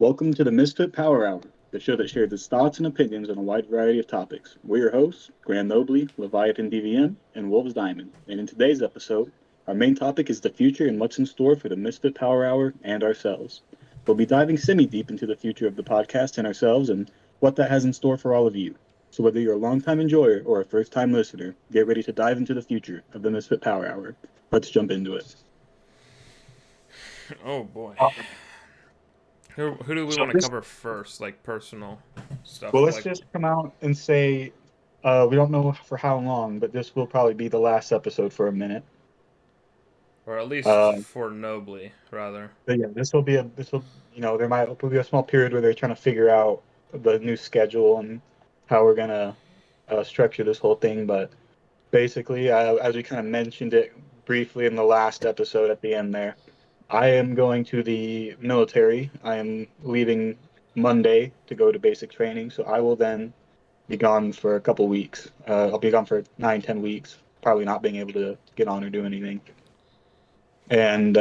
Welcome to the Misfit Power Hour, the show that shares its thoughts and opinions on a wide variety of topics. We're your hosts, GrandNobly, LeviathanDVM, and WolvesDiamond. And in today's episode, our main topic is the future and what's in store for the Misfit Power Hour and ourselves. We'll be diving semi-deep into the future of the podcast and ourselves and what that has in store for all of you. So whether you're a longtime enjoyer or a first-time listener, get ready to dive into the future of the Misfit Power Hour. Let's jump into it. Oh boy. Uh, Who do we So want to this, cover first? Like personal well, stuff. let's Like, just come out and say we don't know for how long, but this will probably be the last episode for a minute. or at least Uh, for Nobly, rather. but yeah, there might be a small period where they're trying to figure out the new schedule and how we're gonna structure this whole thing. But basically, as we kind of mentioned it briefly in the last episode at the end there, I am going to the military. I am leaving Monday to go to basic training, so I will then be gone for a couple weeks. I'll be gone for 9, 10 weeks, probably not being able to get on or do anything. And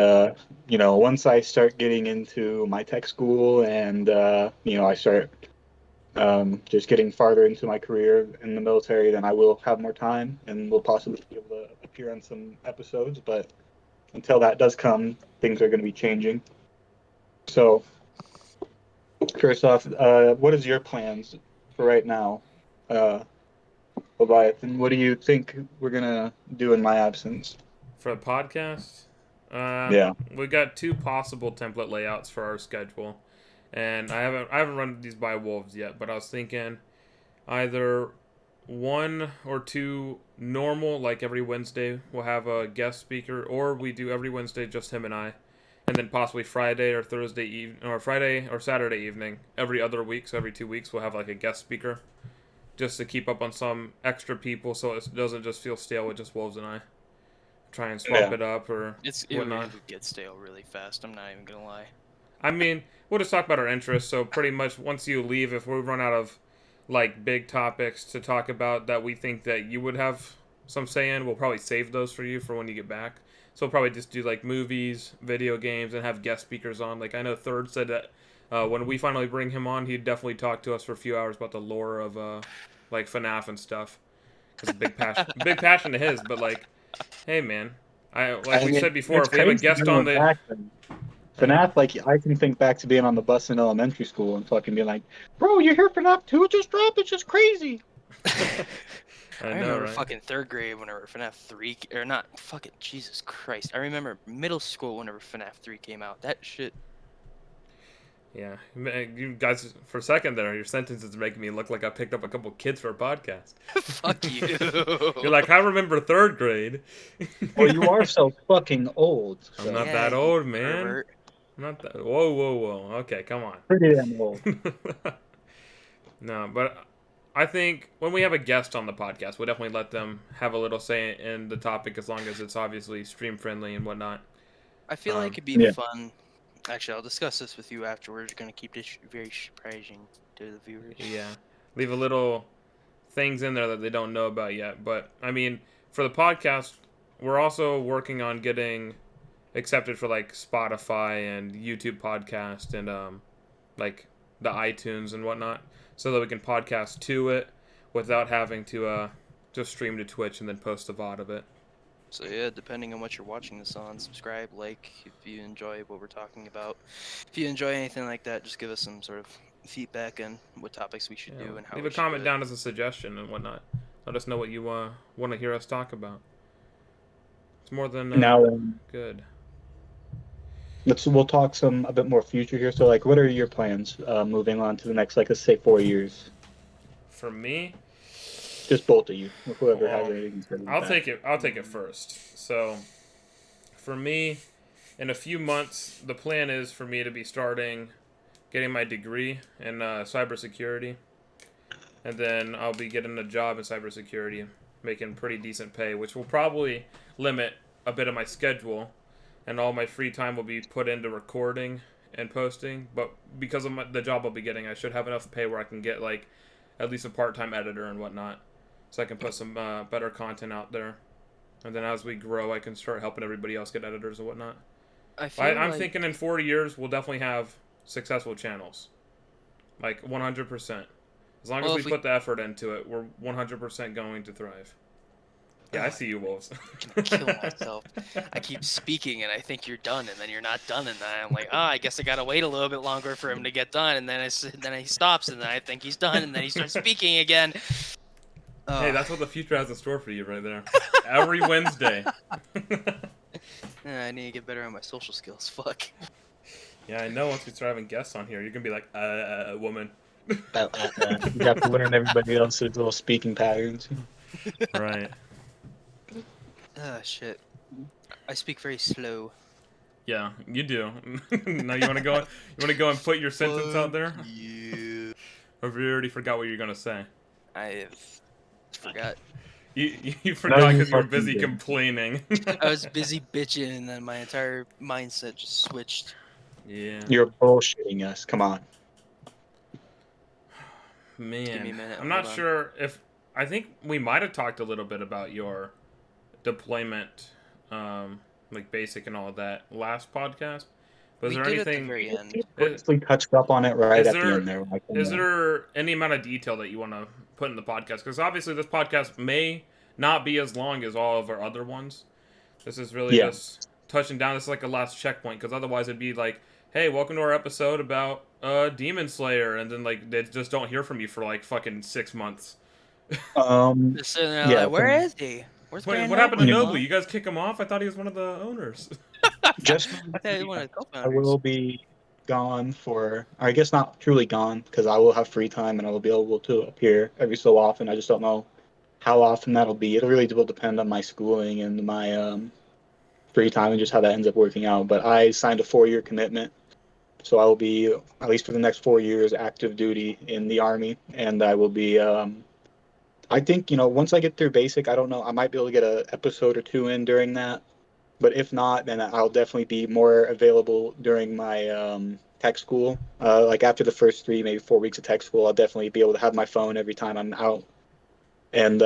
once I start getting into my tech school and I start just getting farther into my career in the military, then I will have more time and will possibly be able to appear on some episodes. But until that does come, things are going to be changing. So first off, what is your plans for right now? Uh, Leviathan, what do you think we're gonna do in my absence? For the podcast, uh, Yeah. we got two possible template layouts for our schedule, and I haven't run these by Wolves yet, but I was thinking either one or two normal, like every Wednesday we'll have a guest speaker, or we do every Wednesday just him and I, and then possibly Friday or Thursday evening, or Friday or Saturday evening every other week. So every 2 weeks we'll have like a guest speaker, just to keep up on some extra people, so it doesn't just feel stale with just Wolves and I. Try and swap Yeah. it up or It whatnot. would get stale really fast. I'm not even gonna lie. I mean, we'll just talk about our interests. So pretty much once you leave, if we run out of like big topics to talk about that we think that you would have some say in, we'll probably save those for you for when you get back. So we'll probably just do like movies, video games, and have guest speakers on. Like I know Third said that when we finally bring him on, he'd definitely talk to us for a few hours about the lore of like FNAF and stuff. It's a big passion to his. But like, hey man, like I we mean, said before, it's if we have a crazy guest on going the, back then. FNAF, like I can think back to being on the bus in elementary school and fucking being like, "Bro, you hear FNAF 2 just dropped? It's just crazy." I I know, remember right? fucking third grade whenever FNAF 3 or not fucking Jesus Christ. I remember middle school whenever FNAF 3 came out. That shit. Yeah, you guys, for a second there, your sentences are making me look like I picked up a couple kids for a podcast. Fuck you. You're like, I remember third grade. Well, you are so fucking old, I'm so not Yeah, that you old, man. pervert. I'm not that. Whoa, whoa, whoa. Okay, come on. pretty damn old. No, but I think when we have a guest on the podcast, we'll definitely let them have a little say in the topic as long as it's obviously stream friendly and whatnot. I feel like it'd be Yeah. fun. Actually, I'll discuss this with you afterwards. We're gonna keep this very surprising to the viewers. Yeah. Leave a little things in there that they don't know about yet. But I mean, for the podcast, we're also working on getting accepted for like Spotify and YouTube podcast and like the iTunes and whatnot, so that we can podcast to it without having to just stream to Twitch and then post the VOD of it. So yeah, depending on what you're watching this on, subscribe, like if you enjoy what we're talking about. If you enjoy anything like that, just give us some sort of feedback on what topics we should Yeah. do and how Leave we a should comment do it. down as a suggestion and whatnot. Let us know what you want to hear us talk about. It's more than Now, good. we'll talk a bit more future here. So, like, what are your plans moving on to the next, like, let's say 4 years? For me, Just both of you, or whoever has well, anything to say. I'll take it. I'll take it first. So, for me, in a few months, the plan is for me to be starting getting my degree in cybersecurity, and then I'll be getting a job in cybersecurity, making pretty decent pay, which will probably limit a bit of my schedule, and all my free time will be put into recording and posting. But because of the job I'll be getting, I should have enough pay where I can get like at least a part-time editor and whatnot, so I can put some better content out there. And then as we grow, I can start helping everybody else get editors and whatnot. I feel I'm like thinking in 4 years we'll definitely have successful channels. Like 100%. As long Well, as if we we- put the effort into it, we're 100% going to thrive. Yeah, I see you, Wolves. Kill myself. I keep speaking and I think you're done, and then you're not done, and then I'm like, I guess I gotta wait a little bit longer for him to get done, and then he stops, and then I think he's done, and then he starts speaking again. Hey, that's what the future has in store for you right there. Every Wednesday. I need to get better on my social skills. Fuck. Yeah, I know once we start having guests on here, you're going to be like, woman. You have to learn everybody else's little speaking patterns. Right. Shit. I speak very slow. Yeah, you do. Now you want to go? You want to go and put your sentence out there? You. Or have you already forgot what you're gonna say? I forgot. You forgot No, you because you were fucking busy didn't. complaining. I was busy bitching, and then my entire mindset just switched. Yeah. You're bullshitting us. Come on. Man, Give me a minute, I'm not hold on. sure if I think we might have talked a little bit about your deployment, like basic and all of that last podcast. But is We there did at the anything? very end. Briefly touched up on it right Is at the there- end there. Like, Is there any amount of detail that you want to put in the podcast? Because obviously this podcast may not be as long as all of our other ones. This is really Yeah. just touching down. This is like a last checkpoint, because otherwise it'd be like, hey, welcome to our episode about Demon Slayer, and then like they just don't hear from you for like fucking 6 months. Just sitting there Yeah, like, where is he? Where's Wait, GrandNobly? what happened to You know- Nobly? You guys kick him off? I thought he was one of the owners. just I thought he wanted I co-founders. will be gone for, or I guess not truly gone, because I will have free time and I will be able to appear every so often. I just don't know how often that'll be. It'll really will depend on my schooling and my free time and just how that ends up working out. But I signed a 4-year commitment, so I will be, at least for the next 4 years, active duty in the Army, and I will be. I think, once I get through basic, I don't know, I might be able to get an episode or two in during that. But if not, then I'll definitely be more available during my tech school. Like after the first 3, maybe 4 weeks of tech school, I'll definitely be able to have my phone every time I'm out. And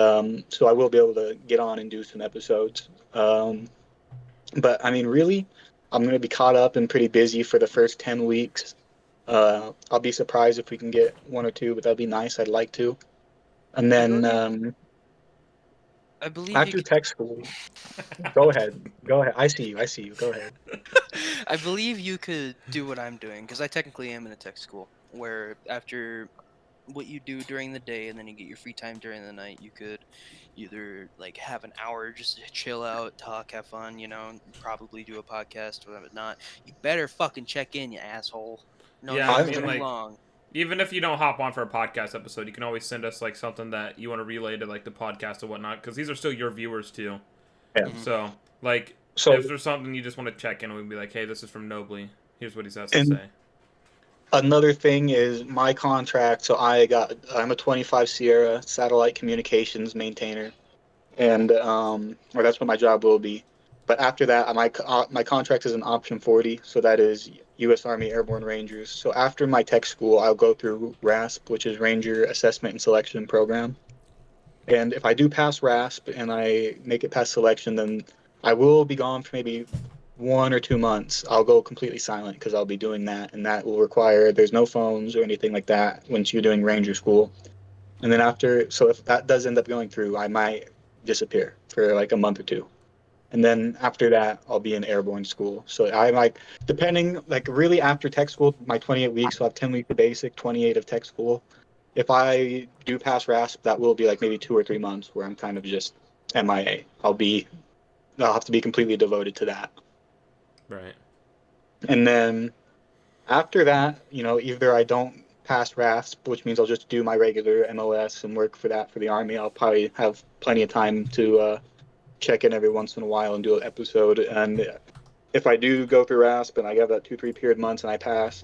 so I will be able to get on and do some episodes. But I mean, really, I'm going to be caught up and pretty busy for the first 10 weeks. I'll be surprised if we can get 1 or 2, but that'd be nice. I'd like to. And then I believe after tech school, go ahead. I see you. Go ahead. I believe you could do what I'm doing, because I technically am in a tech school, where after what you do during the day and then you get your free time during the night, you could either like have an hour just to chill out, talk, have fun, probably do a podcast or not. You better fucking check in, you asshole. No, Yeah, not I for mean, too like- long. Even if you don't hop on for a podcast episode, you can always send us like something that you want to relay to like the podcast or whatnot, because these are still your viewers too. Yeah. Mhm. So like, So if there's something you just want to check in, we'd be like, hey, this is from Nobly. Here's what he has to And- say. another thing is my contract. So I'm a 25 Sierra satellite communications maintainer, and or that's what my job will be. But after that, my contract is an option 40, so that is U.S. Army Airborne Rangers. So after my tech school, I'll go through RASP, which is Ranger Assessment and Selection Program. And if I do pass RASP and I make it past selection, then I will be gone for maybe 1 or 2 months. I'll go completely silent because I'll be doing that, and that will require there's no phones or anything like that once you're doing Ranger school. And then so if that does end up going through, I might disappear for like a month or 2. And then after that, I'll be in airborne school. So I depending, like really after tech school, my 28 weeks, so I have 10 weeks of basic, 28 of tech school. If I do pass RASP, that will be like maybe 2 or 3 months where I'm kind of just MIA. I'll have to be completely devoted to that. Right. And then after that, either I don't pass RASP, which means I'll just do my regular MOS and work for the Army. I'll probably have plenty of time to check in every once in a while and do an episode. And if I do go through RASP and I have that 2-3 period months and I pass,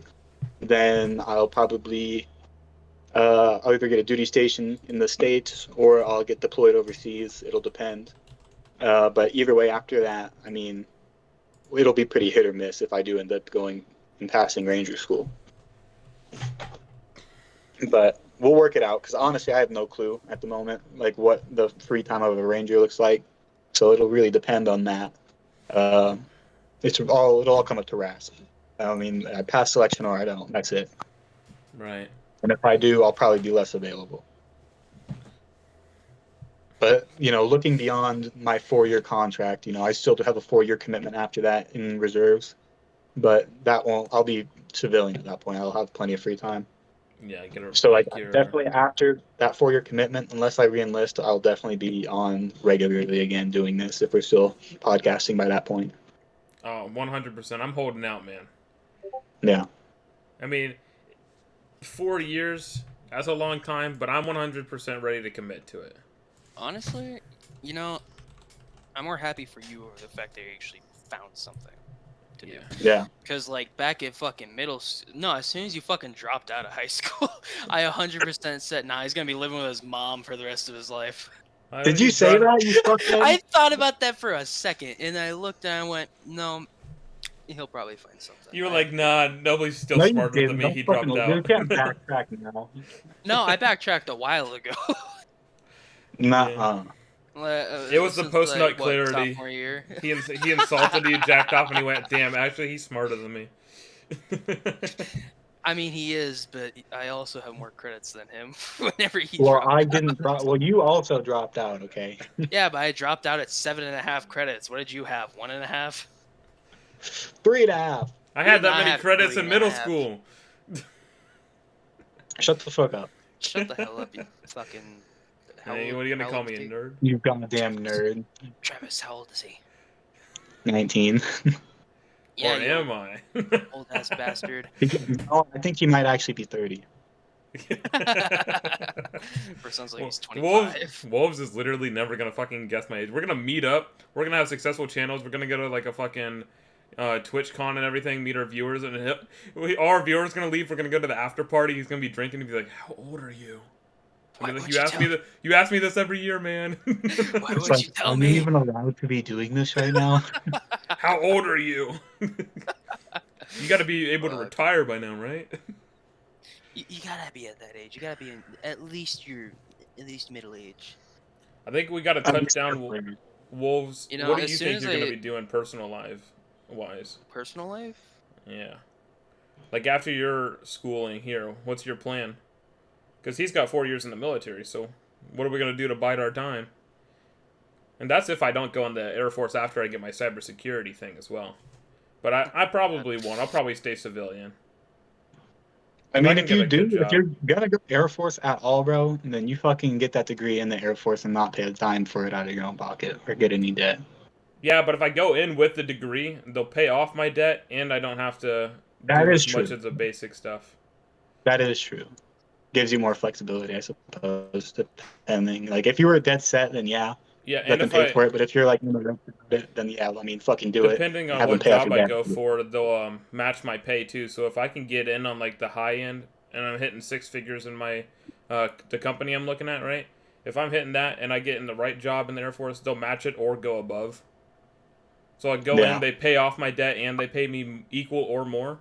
then I'll probably I'll either get a duty station in the States or I'll get deployed overseas. It'll depend. But either way, after that, I mean, it'll be pretty hit or miss if I do end up going and passing Ranger school. But we'll work it out, because honestly, I have no clue at the moment, like what the free time of a Ranger looks like. So it'll really depend on that. It'll all come up to RASP. I mean, I pass selection or I don't. That's it. Right. And if I do, I'll probably be less available. But, looking beyond my 4-year contract, I still have a 4-year commitment after that in reserves. But I'll be civilian at that point. I'll have plenty of free time. Yeah, get a, So, your definitely after that 4-year commitment, unless I re-enlist, I'll definitely be on regularly again doing this if we're still podcasting by that point. 100%. I'm holding out, man. Yeah. I mean, 4 years, that's a long time, but I'm 100% ready to commit to it. Honestly, I'm more happy for you over the fact that you actually found something to do. Yeah. Because, back at fucking as soon as you fucking dropped out of high school, I 100% said, nah, he's going to be living with his mom for the rest of his life. Did you say that, you fuckhead? I thought about that for a second, and I looked and I went, no, he'll probably find something. You were like, nah, nobody's still No, you smarter than didn't. me. Don't He fucking dropped You out. can't backtrack now. No, I backtracked a while ago. Nuh-uh. It was the post-nut clarity. Sophomore year. He insulted you, jacked off, and he went, damn, actually, he's smarter than me. I mean, he is, but I also have more credits than him. Whenever he Well, dropped I didn't drop. Well, you also dropped out, okay? Yeah, but I dropped out at 7.5 credits. What did you have? 1.5? 3.5. I had that I many have credits in middle 3.5. school. Shut the fuck up. Shut the hell up, you fucking... Hey, what are you gonna call me, a nerd? You goddamn nerd. Travis, how old is he? 19. Yeah, or you am I? old ass bastard. Oh, I think he might actually be 30. For sounds like he's 25. Wolves is literally never gonna fucking guess my age. We're gonna meet up. We're gonna have successful channels. We're gonna go to like a fucking TwitchCon and everything. Meet our viewers, and all our viewers gonna leave. We're gonna go to the after party. He's gonna be drinking and be like, "How old are you?" Like, you ask me this every year, man. Why would you tell me? Are you even allowed to be doing this right now? How old are you? You got to be able to retire by now, right? You gotta be at that age. You gotta be at least middle age. I think we got to touch down Wolves. What do you think you're gonna be doing personal life wise? Personal life? Yeah. Like after your schooling here, what's your plan? Because he's got 4 years in the military, so what are we going to do to bide our time? And that's if I don't go in the Air Force after I get my cybersecurity thing as well. But I probably won't. I'll probably stay civilian. I mean, if you're going to go Air Force at all, bro, then you fucking get that degree in the Air Force and not pay a dime for it out of your own pocket or get any debt. Yeah, but if I go in with the degree, they'll pay off my debt, and I don't have to do as much of the basic stuff. That is true. Gives you more flexibility, I suppose, depending. Like, if you were dead set, then yeah. Yeah, let them pay for it. But if you're like, then yeah, I mean, fucking do it. Depending on what job I go for, they'll match my pay too. So if I can get in on like the high end, and I'm hitting 6 figures in my the company I'm looking at, right? If I'm hitting that and I get in the right job in the Air Force, they'll match it or go above. So I go in, they pay off my debt, and they pay me equal or more.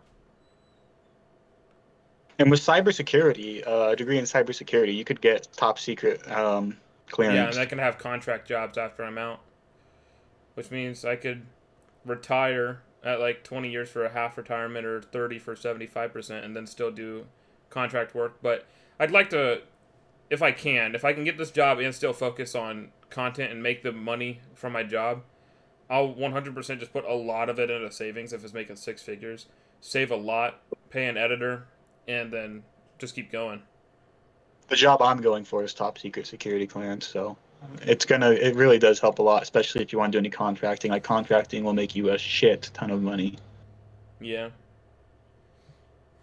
And with cybersecurity, a degree in cybersecurity, you could get top secret clearance. Yeah, and I can have contract jobs after I'm out, which means I could retire at like 20 years for a half retirement or 30 for 75%, and then still do contract work. But I'd like to, if I can get this job and still focus on content and make the money from my job, I'll 100% just put a lot of it into savings if it's making 6 figures, save a lot, pay an editor, and then just keep going. The job I'm going for is top secret security clearance, so it really does help a lot, especially if you want to do any contracting. Like, contracting will make you a shit ton of money. Yeah.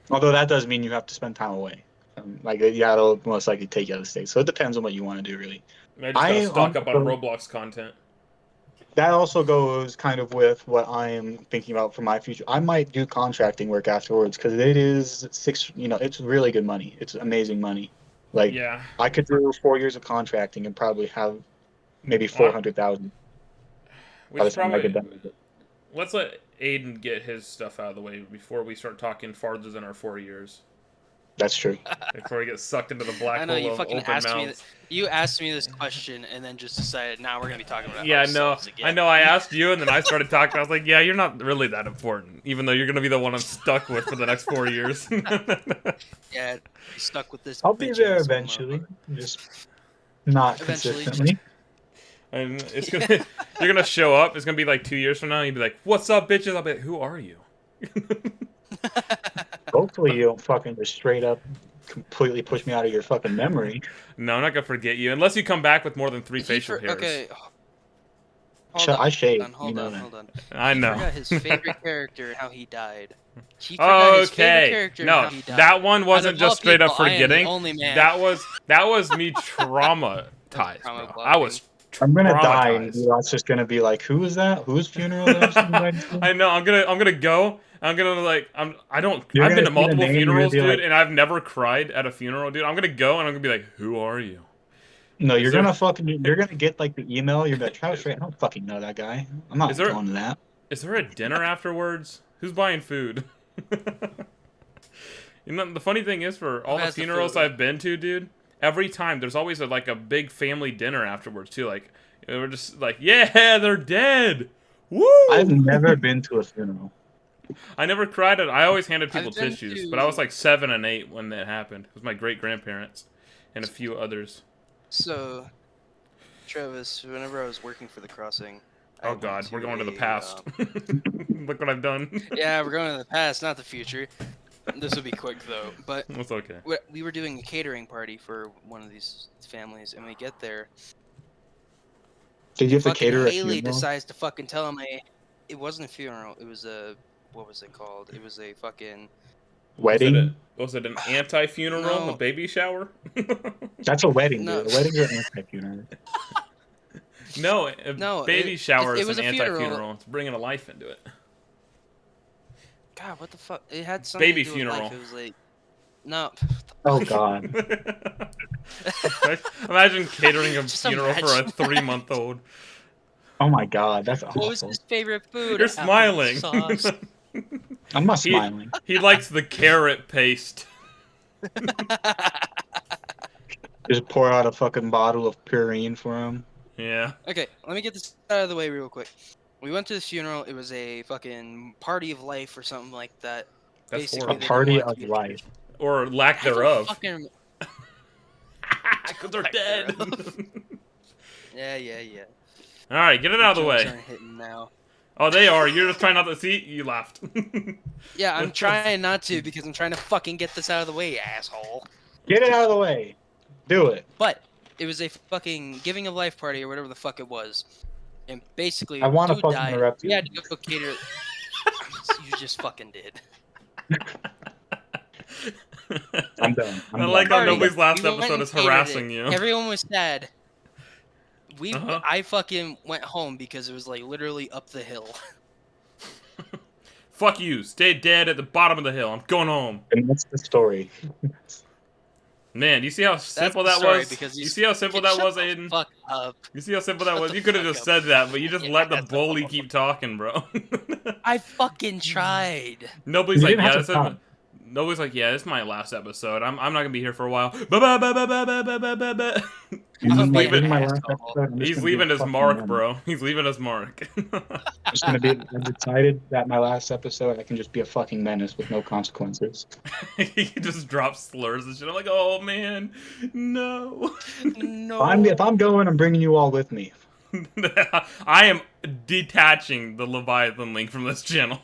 Although that does mean you have to spend time away. It'll most likely take you out of the state. So it depends on what you want to do, really. I just gotta stock up on Roblox content. That also goes kind of with what I'm thinking about for my future. I might do contracting work afterwards because it is it's really good money. It's amazing money. Like, yeah. I could do 4 years of contracting and probably have maybe 400,000. Let's let Aiden get his stuff out of the way before we start talking farther than our 4 years. That's true. Before he gets sucked into the black I know hole you of fucking open asked me. mouths. You asked me this question and then just decided now we're gonna be talking about Yeah, I know. ourselves again. I know. I asked you, and then I started talking. I was like, "Yeah, you're not really that important, even though you're gonna be the one I'm stuck with for the next 4 years." Yeah, be stuck with this. I'll be there bitch-ass eventually, motherfucker. just not Eventually. consistently. And it's gonna, you're gonna show up. It's gonna be like 2 years from now. And you'll be like, "What's up, bitches?" I'll be like, "Who are you?" Hopefully, you don't fucking just straight up completely push me out of your fucking memory. No, I'm not gonna forget you unless you come back with more than 3 facial hairs. Okay. I shave. Hold you know on, that. hold on. I He know. forgot his favorite character and how he died. He forgot his favorite Okay. character and No, how he died. that one wasn't Out of all just straight up people, I am the forgetting. only man. That was me traumatized, bro. I was I'm gonna die, and traumatized. Elon's just gonna be like, "Who is that? Whose funeral is that?" I know. I'm gonna go. I'm gonna like. I've You're been gonna to see the multiple name, you're gonna funerals, be dude, like- and I've never cried at a funeral, dude. I'm gonna go and I'm gonna be like, "Who are you?" No, Is you're there- gonna get like the email. You're like, Travis Ray, I don't fucking know that guy. I'm not Is there- going to that. Is there a dinner afterwards? Who's buying food? You know, the funny thing is, for all Who the has the funerals food? I've been to, dude, every time there's always a big family dinner afterwards too. Like, we're just like, yeah, they're dead. Woo! I've never been to a funeral. I never cried. I always handed people I've been tissues, to- but I was like 7 and 8 when that happened. It was my great grandparents and a few others. So, Travis, whenever I was working for the crossing. I Oh went God, we're going to the a, past. Look what I've done. Yeah, we're going to the past, not the future. This will be quick though. But It's okay. we were doing a catering party for one of these families, and we get there. Did you have to Fucking cater a Haley funeral? decides to fucking tell him it wasn't a funeral. It was a what was it called? It was a fucking Wedding? Was it an anti-funeral? No. A baby shower? That's a wedding, No. dude. A wedding's an anti-funeral. No, a No, baby it- shower it is was an a funeral. anti-funeral. It's bringing a life into it. God. What the fuck? It had something Baby to do with life. funeral. It was like no. Oh God. Imagine catering a Just funeral for a imagine. 3-month-old. Oh my God. That's What was awful. his favorite food? You're smiling. Applesauce. I'm not He- smiling. He likes the carrot paste. Just pour out a fucking bottle of purine for him. Yeah. Okay, let me get this out of the way real quick. We went to this funeral. It was a fucking party of life or something like that. That's Basically, A horrible. they party didn't want of it to be- life. Or lack I don't thereof. fucking- Because they're Lack dead. Yeah. Alright, get it out of the Jokes way. aren't hitting now. Oh, they are. You're just trying not to see? You laughed. Yeah, I'm trying not to because I'm trying to fucking get this out of the way, asshole. Get it out of the way. Do it. But it was a fucking giving of life party or whatever the fuck it was, and basically, I wanna dude fucking died. interrupt We you. had to go cater. You just fucking did. I'm done. I like how Party. nobody's last We went episode and is catered harassing it. you. Everyone was sad. Uh-huh. I fucking went home because it was like literally up the hill. Fuck you. Stay dead at the bottom of the hill. I'm going home. And that's the story. Man, you see how simple the that story, was? because You see how simple that Shut was, the Aiden? Fuck up. You see how simple that Shut was? the You could have fuck just up. said that, but you just Yeah, let the that's bully all. keep talking, bro. I fucking tried. Nobody's You like, didn't yeah, have to talk. nobody's like, yeah, this is my last episode. I'm not gonna be here for a while. Ba-ba-ba-ba-ba-ba-ba-ba. This is I'm my- being this is my an last asshole. episode. I'm just He's gonna be leaving a his fucking mark, man. bro. He's leaving his mark. I'm just gonna be. I decided that my last episode, I can just be a fucking menace with no consequences. He just drops slurs and shit. I'm like, oh man, no. No. If I'm going, I'm bringing you all with me. I am detaching the Leviathan link from this channel.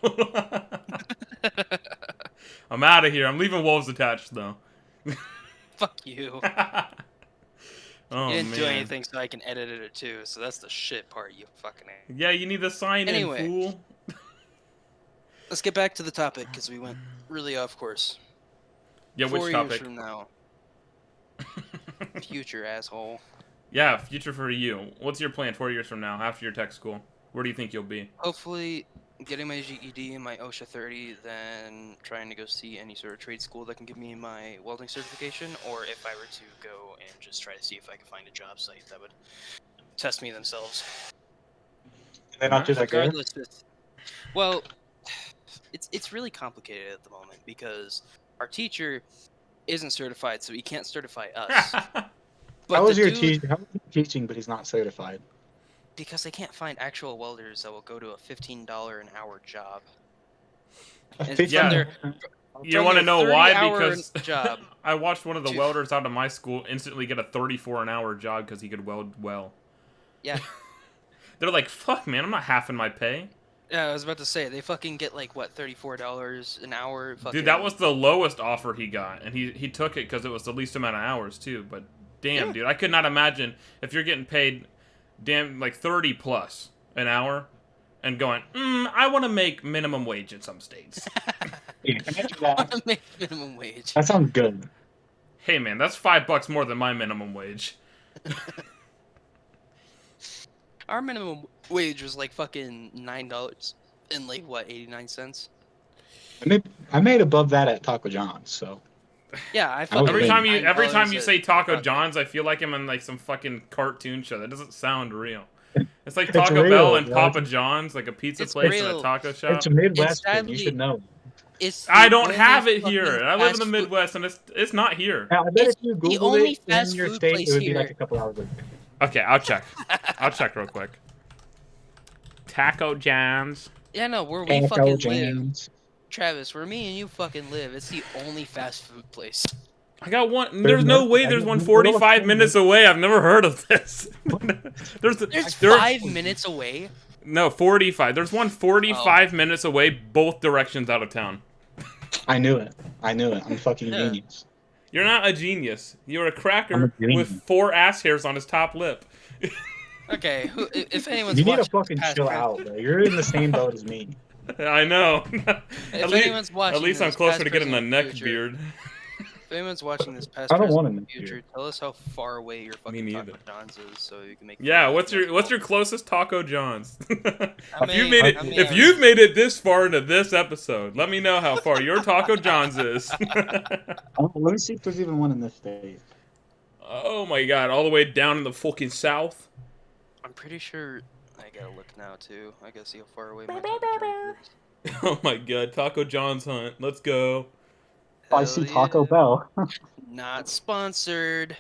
I'm out of here. I'm leaving Wolves attached though. Fuck you. Oh, You didn't do man. anything so I can edit it too, so that's the shit part, you fucking a. Yeah, you need to sign Anyway. in, fool. Let's get back to the topic, because we went really off course. Yeah, 4 which years topic? from now. Future, asshole. Yeah, future for you. What's your plan 4 years from now after your tech school? Where do you think you'll be? Hopefully, getting my GED and my OSHA 30, then trying to go see any sort of trade school that can give me my welding certification, or if I were to go and just try to see if I could find a job site that would test me themselves. They're not just like there. Regardless, well, it's really complicated at the moment because our teacher isn't certified, so he can't certify us. But How was the your dude, teaching? How was he teaching, but he's not certified? because they can't find actual welders that will go to a $15 an hour job. A And 15 from their You from want to their know why? 30-hour Because job. I watched one of the to- welders out of my school instantly get a 34 an hour job because he could weld well. Yeah. They're like, fuck, man, I'm not halving my pay. Yeah, I was about to say they fucking get like what, $34 an hour. Fucking... Dude, that was the lowest offer he got, and he took it because it was the least amount of hours too. But damn, Yeah. dude, I could not imagine if you're getting paid, damn, like 30 plus an hour, and going, I want to make minimum wage in some states. Yeah, can I do I that? want to make minimum wage. That sounds good. Hey, man, that's $5 more than my minimum wage. Our minimum wage was like fucking $9 and like what, 89 cents. I made above that at Taco John's, so Yeah, I was fucking Every Wait. time you $9 say at Taco John's, I feel like I'm in like some fucking cartoon show. That doesn't sound real. It's like It's Taco real, Bell and bro. Papa John's, like a pizza It's place and real. a taco shop. it's Midwestern. sadly- You should know. It's I the don't only have it fucking here. I live in fast the food- Midwest, and it's not here. Now, I bet It's if you the Googled only it in fast your food state, place it would be like here. a couple hours later. Okay, I'll check. I'll check real quick. Taco John's. Yeah, no, where we Taco fucking live, John's. Travis, where me and you fucking live, it's the only fast food place. I got one. There's There's no no- way. I There's don't- one what 45 else? minutes away. I've never heard of this. There's there- 5 minutes away. No, 45. There's one 45 minutes away, both directions out of town. I knew it. I'm fucking Yeah. genius. You're not a genius. You're a I'm cracker a genius. with 4 ass hairs on his top lip. Okay, if anyone's You need to watching fucking past chill Grand- out, bro. You're in the same boat as me. I know. If anyone's watching at least I'm this, closer past, to getting a present, neck future, beard. If anyone's watching this past, I don't present, want and a future, beard. tell us how far away your fucking neither. Taco John's is, so you can make. Yeah, fun what's of your closest Taco John's? I If you've mean, made it, I mean, if you've made it this far into this episode, let me know how far your Taco John's is. Let me see if there's even one in this state. Oh my god, all the way down in the fucking south. I'm pretty sure. I gotta look now too. I gotta see how far away my Taco John's is. Oh my god, Taco John's hunt. Let's go. I Hell see Taco yeah. Bell. Not sponsored.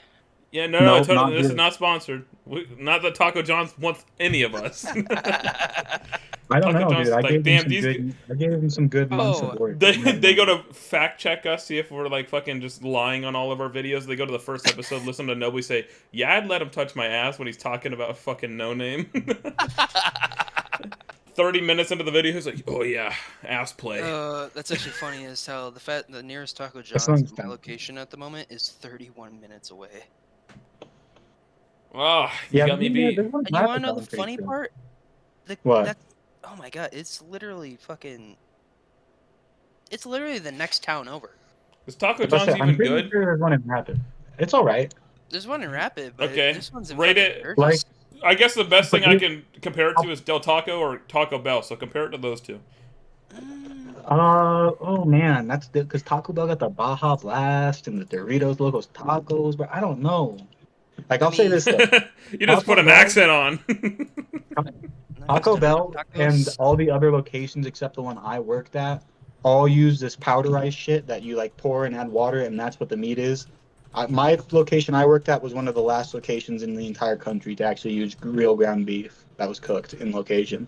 Yeah, no, Nope, totally, not this is here. not sponsored. Not that Taco John's wants any of us. I don't Taco know, John's dude. I like, gave damn, them some these good. I gave them some good months of Oh, work. they go to fact check us, see if we're like fucking just lying on all of our videos. They go to the first episode, listen to Nobly say, "Yeah, I'd let him touch my ass" when he's talking about fucking No Name. 30 minutes into the video, he's like, "Oh yeah, ass play." That's actually funny as hell. The nearest Taco That's John's not in my funny. location at the moment is 31 minutes away. Oh, you got me beat. And you wanna know the funny part? What? That's, oh my god, it's literally fucking. It's literally the next town over. Is Taco I'm John's even pretty good? sure there's one in Rapid. It's all right. There's one in Rapid, but Okay, this one's in rate fucking it- Burgess. Like, I guess the best thing But I you- can compare it to is Del Taco or Taco Bell. So compare it to those two. oh man, that's because Taco Bell got the Baja Blast and the Doritos Locos Tacos, but I don't know. Like, I'll say this though. You just Taco put an Bell- accent on. No, Taco it's Bell different and tacos. all the other locations except the one I worked at all use this powderized shit that you like pour and add water, and that's what the meat is. My location I worked at was one of the last locations in the entire country to actually use real ground beef that was cooked in location.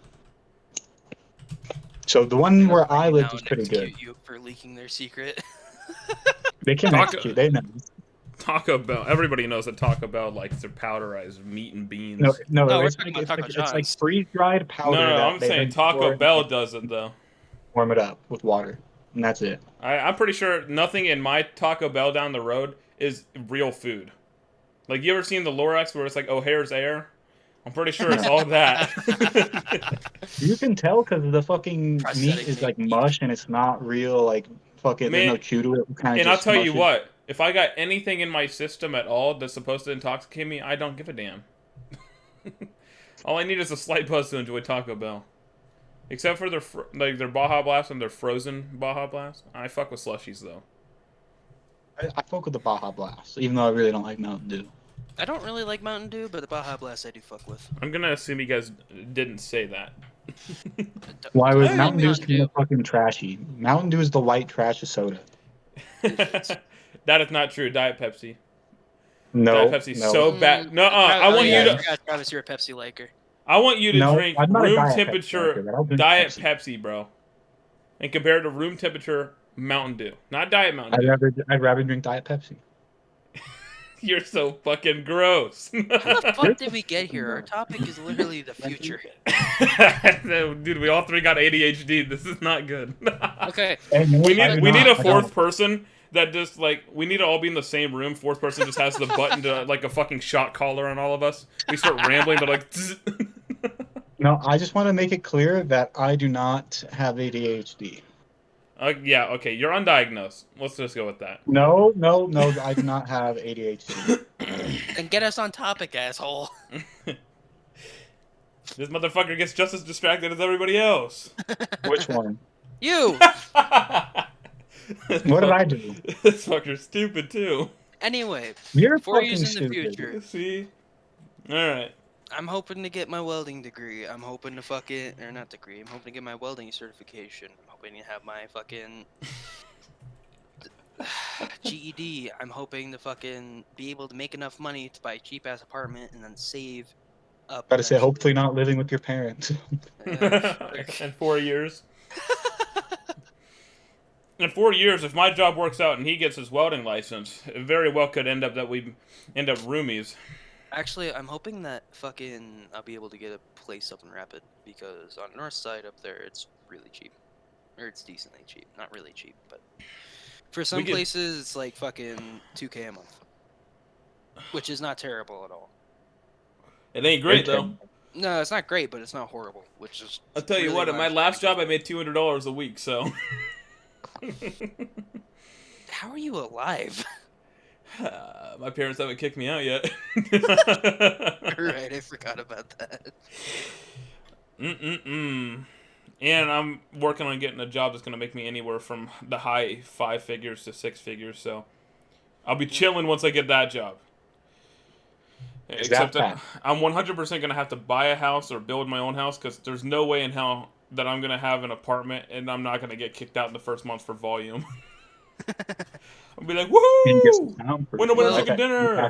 So the one where I lived Now was pretty execute good. You for leaking their secret. They can Taco- execute. They know. Taco Bell. Everybody knows that Taco Bell likes their powderized meat and beans. No, No, we're it's talking like, about it's Taco like, it's like John's. freeze-dried No, powder. that I'm they saying then pour Taco and Bell does it though. warm it up with water, and that's it. I'm pretty sure nothing in my Taco Bell down the road is real food. Like, you ever seen the Lorax where it's like O'Hare's air? I'm pretty sure it's all that. You can tell because the fucking Prosthetic meat is like meat. mush and it's not real. Like fucking, Man, there's no chew to it. Kind And I'll tell you what, if I got anything in my system at all that's supposed to intoxicate me, I don't give a damn. All I need is a slight buzz to enjoy Taco Bell. Except for their Baja Blast and their frozen Baja Blast. I fuck with slushies though. I fuck with the Baja Blast, even though I really don't like Mountain Dew. I don't really like Mountain Dew, but the Baja Blast I do fuck with. I'm gonna assume you guys didn't say that. Why I was like Mountain Dew's Mountain kind Dew. of fucking trashy? Mountain Dew is the white trash of soda. That is not true. Diet Pepsi. No, Diet Pepsi's no, so bad. No, I want yeah, you I to. forgot, Travis, you're a Pepsi liker. I want you to no. drink I'm not a room Diet Pepsi temperature liker, but I'll drink Diet Pepsi. Pepsi, bro, and compare it to room temperature Mountain Dew, not Diet Mountain Dew. I'd rather drink Diet Pepsi. You're so fucking gross. How the fuck did we get here? Our topic is literally the future. Dude, we all three got ADHD. This is not good. Okay. We need a I fourth don't. person that just like we need to all be in the same room. Fourth person just has the button to like a fucking shot collar on all of us. We start rambling, but like. No, I just want to make it clear that I do not have ADHD. Yeah, okay, you're undiagnosed. Let's just go with that. No, I do not have ADHD. And get us on topic, asshole. This motherfucker gets just as distracted as everybody else. Which one? You! What did I do? This fucker's stupid too. Anyway, You're 4 fucking years in the stupid. future, See? Alright. I'm hoping to get my welding degree. I'm hoping to or not degree, I'm hoping to get my welding certification. I'm hoping to have my fucking GED. I'm hoping to fucking be able to make enough money to buy a cheap ass apartment and then save up. Gotta say, hopefully not living with your parents. In 4 years. In 4 years, if my job works out and he gets his welding license, it very well could end up that we end up roomies. Actually, I'm hoping that fucking I'll be able to get a place up in Rapid because on the north side up there it's really cheap. Or it's decently cheap. Not really cheap, but for some places it's like fucking $2K a month. Which is not terrible at all. It ain't great though. No, it's not great, but it's not horrible, which is I'll tell you what, at my last job I made $200 a week, so how are you alive? My parents haven't kicked me out yet. Right, I forgot about that. And I'm working on getting a job that's going to make me anywhere from the high 5 figures to 6 figures, so I'll be chilling once I get that job. Except that I'm 100% going to have to buy a house or build my own house because there's no way in hell that I'm going to have an apartment and I'm not going to get kicked out in the first month for volume. I'll be like, woohoo! Winner, chicken dinner!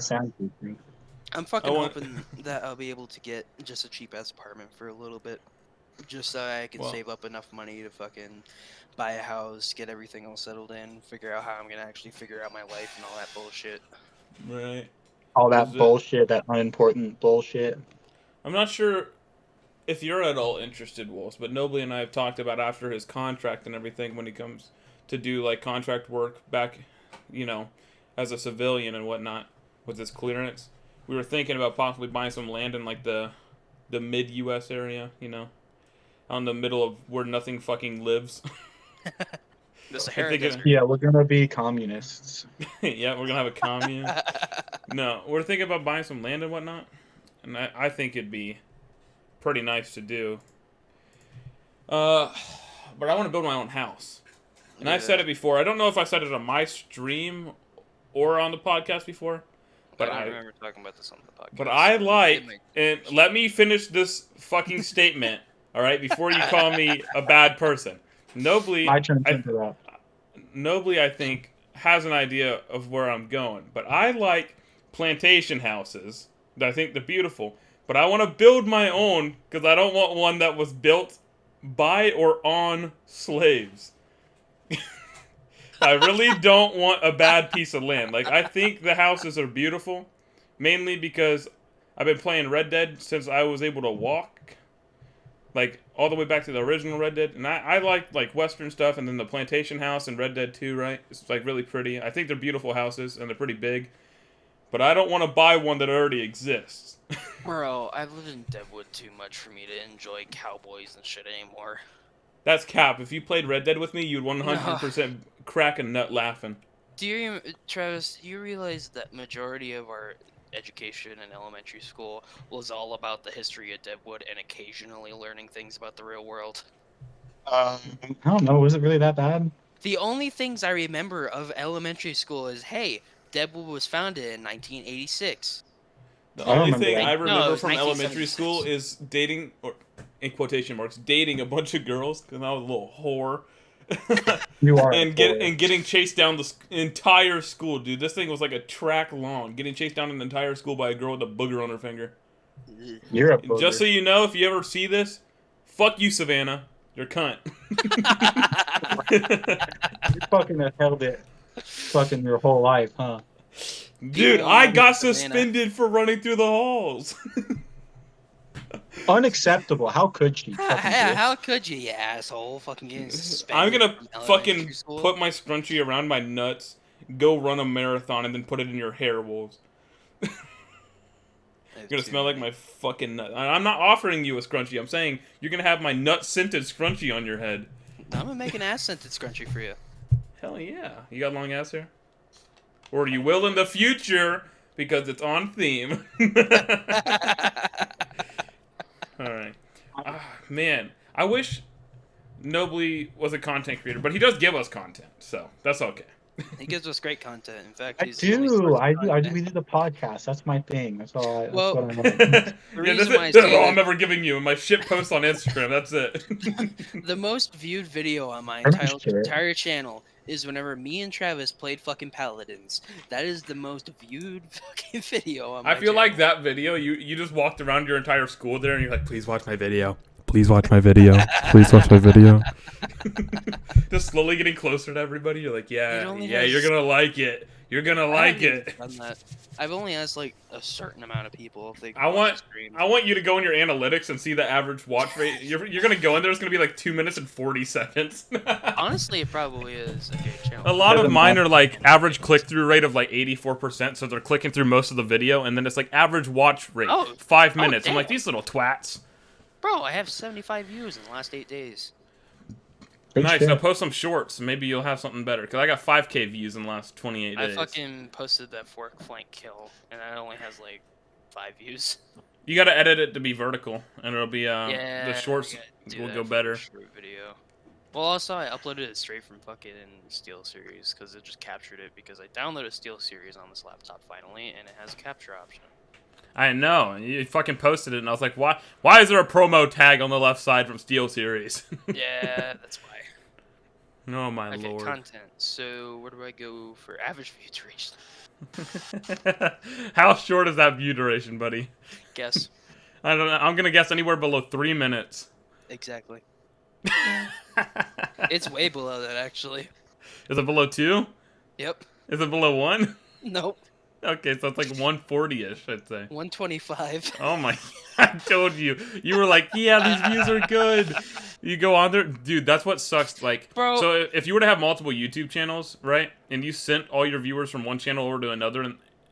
I'm fucking hoping that I'll be able to get just a cheap-ass apartment for a little bit. Just so I can save up enough money to fucking buy a house, get everything all settled in, figure out how I'm going to actually figure out my life and all that bullshit. Right. All that bullshit, that unimportant bullshit. I'm not sure if you're at all interested, Wolves, but Nobly and I have talked about after his contract and everything when he comes to do like contract work back, you know, as a civilian and whatnot with his clearance. We were thinking about possibly buying some land in like the mid-U.S. area, you know, on the middle of where nothing fucking lives. The Sahara Desert. Yeah, we're gonna be communists. Yeah, we're gonna have a commune. No, we're thinking about buying some land and whatnot, and I think it'd be pretty nice to do. But I want to build my own house. And I've said it before. I don't know if I said it on my stream or on the podcast before. But I don't remember talking about this on the podcast. But I like, and let me finish this fucking statement, all right, before you call me a bad person. Nobly, My turn to interrupt. Nobly, I think, has an idea of where I'm going. But I like plantation houses. I think they're beautiful. But I want to build my own because I don't want one that was built by or on slaves. I really don't want a bad piece of land. Like, I think the houses are beautiful, mainly because I've been playing Red Dead since I was able to walk, like, all the way back to the original Red Dead. And I like Western stuff, and then the plantation house in Red Dead 2, right? It's, like, really pretty. I think they're beautiful houses, and they're pretty big. But I don't want to buy one that already exists. Bro, I've lived in Deadwood too much for me to enjoy cowboys and shit anymore. That's cap. If you played Red Dead with me, you'd 100% crack a nut laughing. Travis, do you realize that majority of our education in elementary school was all about the history of Deadwood and occasionally learning things about the real world? I don't know. Was it really that bad? The only things I remember of elementary school is, hey, Deadwood was founded in 1986. The only thing I remember No, from elementary 1976. school is dating, or in quotation marks, dating a bunch of girls, because I was a little whore. You are. and getting chased down the entire school, dude. This thing was like a track long. Getting chased down an entire school by a girl with a booger on her finger. You're a booger. Just so you know, if you ever see this, fuck you, Savannah. You're a cunt. You fucking have held it fucking your whole life, huh? Dude, I got suspended for running through the halls. Unacceptable. How could she? How could you, you asshole? Fucking getting suspended. I'm gonna from fucking elementary school? put my scrunchie around my nuts, go run a marathon, and then put it in your hair, Wolves. You're gonna smell like my fucking nut. I'm not offering you a scrunchie. I'm saying you're gonna have my nut-scented scrunchie on your head. I'm gonna make an ass-scented scrunchie for you. Hell yeah. You got long ass hair? Or you will in the future, because it's on theme. Alright. Man, I wish Nobly was a content creator, but he does give us content, so that's okay. He gives us great content. In fact, I he's the only source do. of I do. content. We do the podcast. That's my thing. That's all. That's Well, what I'm Yeah, reason why I that's say all that- I'm ever giving you. My shit posts on Instagram, that's it. The most viewed video on my I'm sure. entire channel is whenever me and Travis played fucking Paladins. That is the most viewed fucking video on my I feel channel. like that video, you just walked around your entire school there and you're like, please watch my video. Please watch my video. Please watch my video. Just slowly getting closer to everybody. You're like, It yeah, only yeah, has- you're gonna like it. You're gonna I like haven't it. even done that. I've only asked like a certain amount of people if they can I watch want the stream. I want you to go in your analytics and see the average watch rate. You're gonna go in there, it's gonna be like 2 minutes and 40 seconds. Honestly, it probably is a good channel. A lot of Doesn't mine matter. are like average click-through rate of like 84%, so they're clicking through most of the video, and then it's like average watch rate, Oh. 5 Oh, minutes. I'm like, damn. these little twats. Bro, I have 75 views in the last 8 days. Good Nice, shit. now post some shorts, and maybe you'll have something better, because I got 5K views in the last 28 I days. fucking posted that fork flank kill, and that only has like 5 views. You gotta edit it to be vertical, and it'll be, Yeah, the shorts I gotta do will that go for better. the short video. Well, also I uploaded it straight from fucking Steel Series because it just captured it because I downloaded Steel Series on this laptop finally, and it has a capture option. I know, you fucking posted it, and I was like, why is there a promo tag on the left side from Steel Series? Yeah, that's why. Oh my Okay, lord. content. So where do I go for average view duration? How short is that view duration, buddy? Guess. I don't know. I'm gonna guess anywhere below 3 minutes. Exactly. It's way below that actually. Is it below 2? Yep. Is it below 1? Nope. Okay, so it's like 140-ish, I'd say. 125. Oh my, I told you. You were like, yeah, these views are good. You go on there. Dude, that's what sucks. Like, Bro. so if you were to have multiple YouTube channels, right, and you sent all your viewers from one channel over to another,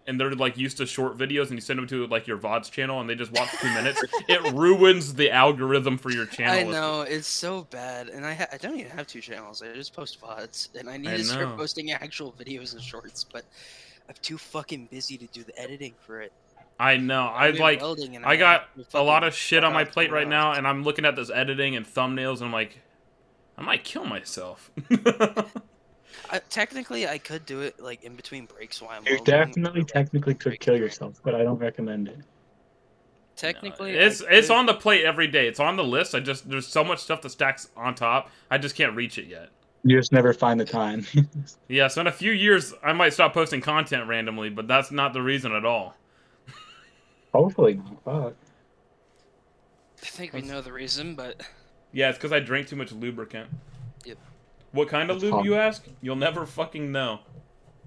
and they're like used to short videos, and you send them to like your VODs channel, and they just watch 2 minutes, it ruins the algorithm for your channel. I know, it's so bad, and I don't even have 2 channels. I just post VODs, and I need I to start know. posting actual videos and shorts, but I'm too fucking busy to do the editing for it. I know. I I'm like. welding and I got have to a fucking lot of shit fuck on my off plate someone right now, else. and I'm looking at this editing and thumbnails, and I'm like, I might kill myself. Technically, I could do it like in between breaks while I'm You welding. definitely or, like, technically could break kill during- yourself, but I don't recommend it. Technically, it's I it's could- on the plate every day. It's on the list. There's so much stuff that stacks on top. I just can't reach it yet. You just never find the time. Yeah, so in a few years, I might stop posting content randomly, but that's not the reason at all. Hopefully not. Fuck. I think we know the reason, but Yeah, it's because I drank too much lubricant. Yep. What kind of That's lube, hot. you ask? You'll never fucking know.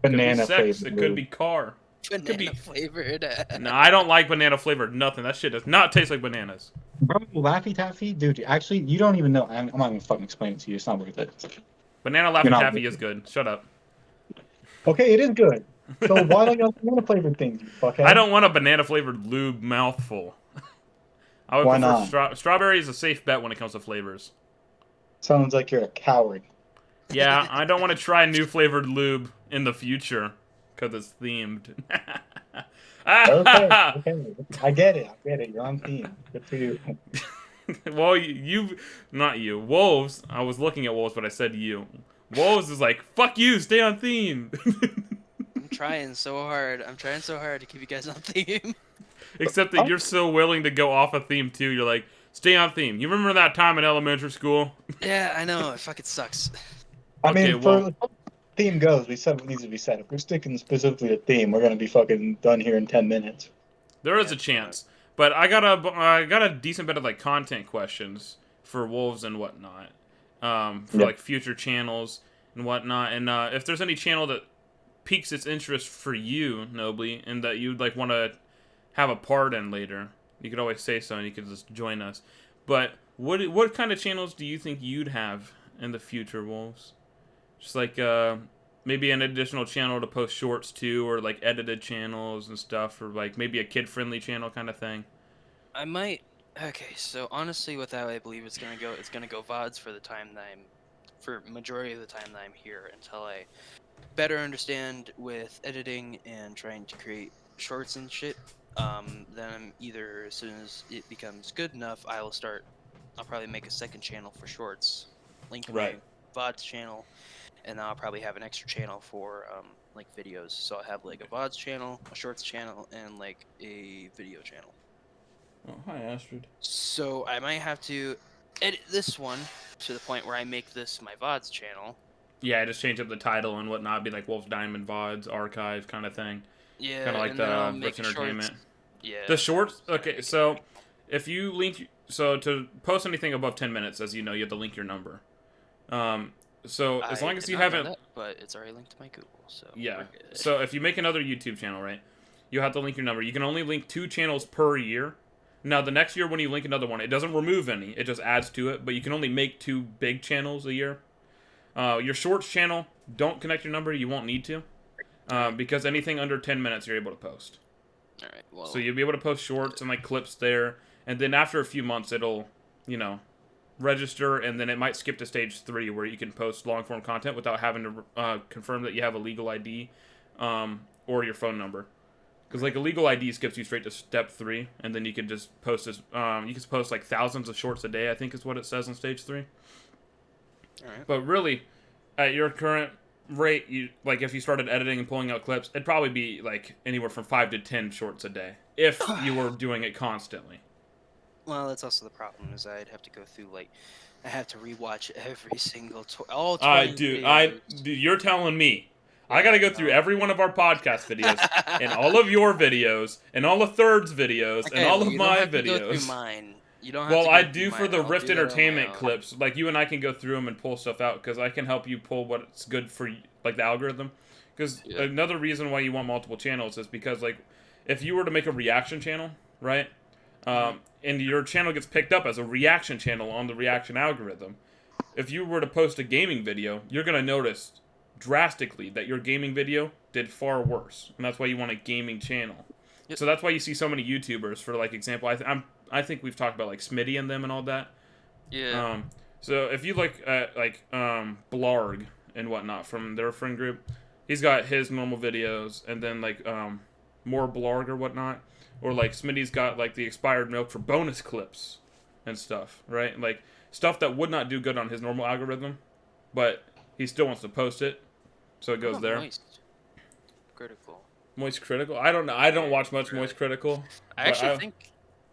Could Banana be sex. flavored It could lube. be car. banana be- flavored. No, I don't like banana flavored nothing. That shit does not taste like bananas. Bro, Laffy Taffy, dude. Actually, you don't even know. I'm not gonna fucking explain it to you. It's not worth it. Banana You're Laffy not- Taffy is good. Shut up. Okay, it is good. So why don't you have banana flavored things, you fuckhead? I don't want a banana flavored lube mouthful. I would Why prefer not? strawberry is a safe bet when it comes to flavors. Sounds like you're a coward. Yeah, I don't want to try new flavored lube in the future because it's themed. Okay, okay. I get it. You're on theme. Good for you. Well, not you. Wolves, I was looking at Wolves, but I said you. Wolves is like, fuck you, stay on theme. I'm trying so hard. I'm trying so hard to keep you guys on theme. Except that you're so willing to go off a theme too. You're like, stay on theme. You remember that time in elementary school? Yeah, I know. It fucking sucks. I Okay, mean, well, for theme goes, we said what needs to be said. If we're sticking specifically to theme, we're gonna be fucking done here in 10 minutes. there is Yeah, a chance, but I got a decent bit of like content questions for Wolves and whatnot, for Yeah. like future channels and whatnot. And if there's any channel that piques its interest for you, Nobly, and that you'd like want to have a part in later, you could always say so, and you could just join us. But what kind of channels do you think you'd have in the future, Wolves? Just like maybe an additional channel to post shorts to, or like edited channels and stuff, or like maybe a kid-friendly channel kind of thing. I might. Okay, so honestly, with how I believe it's gonna go VODs for the time that for majority of the time that I'm here until I better understand with editing and trying to create shorts and shit. Then I'm either as soon as it becomes good enough, I'll probably make a second channel for shorts, link my Right. VODs channel, and then I'll probably have an extra channel for like videos. So I'll have like a VODs channel, a shorts channel, and like a video channel. Oh, hi, Astrid. So I might have to edit this one to the point where I make this my VODs channel. Yeah, just change up the title and whatnot, be like WolvesDiamond VODs archive kind of thing. Yeah, Kind of like and then I'll the make Rift a shorts. Entertainment. Yeah. The shorts. Okay, so if you link, so to post anything above 10 minutes, as you know, you have to link your number. So as long as you haven't, that, but it's already linked to my Google, so yeah. we're good. So if you make another YouTube channel, right, you have to link your number. You can only link 2 channels per year. Now the next year when you link another one, it doesn't remove any; it just adds to it. But you can only make 2 big channels a year. Your shorts channel, don't connect your number. You won't need to, because anything under 10 minutes you're able to post. All right. Well. So you'll be able to post shorts and like clips there, and then after a few months it'll, register, and then it might skip to stage 3 where you can post long form content without having to confirm that you have a legal ID, or your phone number. Because like a legal ID skips you straight to step 3, and then you can just post you can post like thousands of shorts a day, I think is what it says on stage 3. All right. But really, at your current rate, you like if you started editing and pulling out clips, it'd probably be like anywhere from 5 to 10 shorts a day if you were doing it constantly. Well, that's also the problem is I'd have to go through I have to rewatch every single all 20 videos. Dude, you're telling me. I gotta go through every one of our podcast videos, and all of your videos, and all of Third's videos, Okay, and all well, of you don't my have to go videos. through mine. You don't have Well, to go I through do for mine. the I'll Rift do that on my Entertainment own. clips. Like you and I can go through them and pull stuff out because I can help you pull what's good for like the algorithm. Because another reason why you want multiple channels is because like if you were to make a reaction channel, right, and your channel gets picked up as a reaction channel on the reaction algorithm, if you were to post a gaming video, you're gonna notice drastically that your gaming video did far worse, and that's why you want a gaming channel. Yep. So that's why you see so many YouTubers. For like example, I think we've talked about like Smitty and them and all that. Yeah. So if you look at like Blarg and whatnot from their friend group, he's got his normal videos, and then like more Blarg or whatnot, or like Smitty's got like the expired milk for bonus clips and stuff, right? Like stuff that would not do good on his normal algorithm, but he still wants to post it, so it goes there. Moist Critical. Moist Critical. I don't know. I don't watch much Moist Critical. I actually think.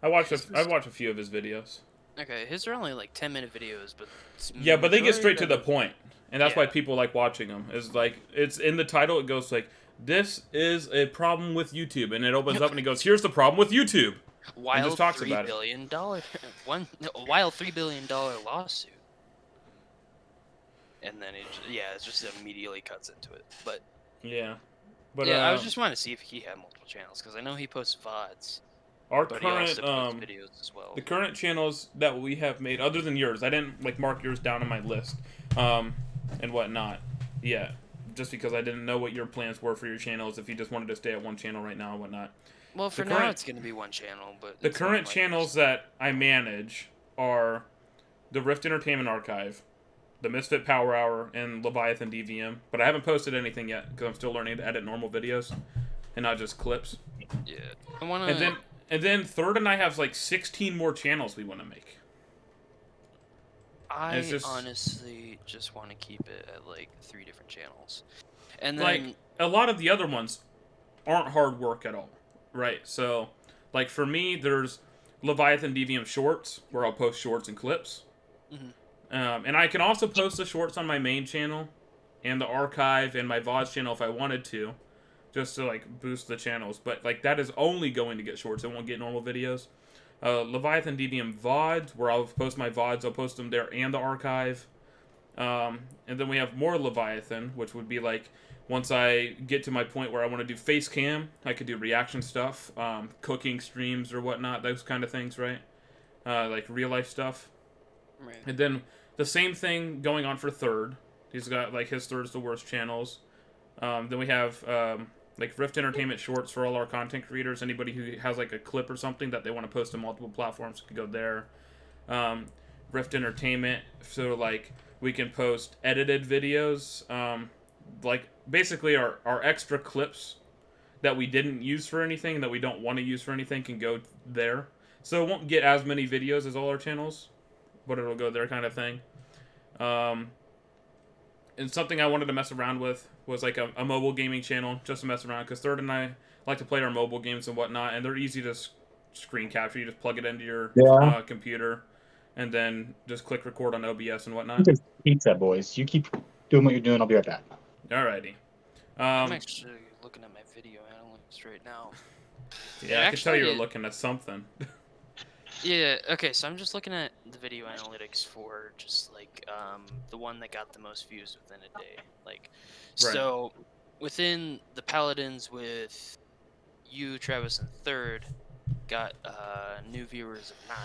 I watch a few of his videos. Okay, his are only like 10-minute videos, but Yeah, but they get straight to majority the point, and that's why people like watching them. Is like it's in the title. It goes like, "This is a problem with YouTube," and it opens up and it goes, "Here's the problem with YouTube." Wild just talks $3 about it. billion a wild $3 billion lawsuit, and then it just immediately cuts into it. But yeah, but yeah, I was just wanting to see if he had multiple channels because I know he posts VODs. our But he current also posts videos as well. the current channels that we have made, other than yours, I didn't like mark yours down on my list, and whatnot. Yeah, just because I didn't know what your plans were for your channels. If you just wanted to stay at one channel right now and whatnot. Well, for now it's going to be one channel, but The current channels that I manage are the Rift Entertainment Archive, the Misfit Power Hour, and LeviathanDVM. But I haven't posted anything yet because I'm still learning to edit normal videos and not just clips. Yeah, I want to. And then Third and I have like 16 more channels we want to make. I honestly just want to keep it at like 3 different channels, and then like a lot of the other ones aren't hard work at all. Right, so, like, for me, there's LeviathanDVM Shorts, where I'll post shorts and clips. Mhm. And I can also post the shorts on my main channel, and the archive and my VODs channel if I wanted to, just to like boost the channels. But like that is only going to get shorts. It won't get normal videos. LeviathanDVM VODs, where I'll post my VODs. I'll post them there and the archive. And then we have more Leviathan, which would be like once I get to my point where I want to do face cam, I could do reaction stuff, cooking streams or whatnot, those kind of things, right? Like real life stuff. Right. And then the same thing going on for Third. He's got like his Third's the Worst channels. Then we have like Rift Entertainment Shorts for all our content creators. Anybody who has like a clip or something that they want to post to multiple platforms could go there. Rift Entertainment, so like we can post edited videos, like basically our extra clips that we didn't use for anything, that we don't want to use for anything, can go there. So it won't get as many videos as all our channels, but it'll go there kind of thing. And something I wanted to mess around with was like a mobile gaming channel, just to mess around, because Third and I like to play our mobile games and whatnot, and they're easy to screen capture. You just plug it into your computer, and then just click record on OBS and whatnot. Pizza, boys. You keep doing what you're doing. I'll be right back. Alrighty. I'm actually looking at my video analytics right now. Yeah, I could tell you were looking at something. Yeah, okay, so I'm just looking at the video analytics for just like the one that got the most views within a day. Like, so within the Paladins with you, Travis, and Third, got new viewers of 9.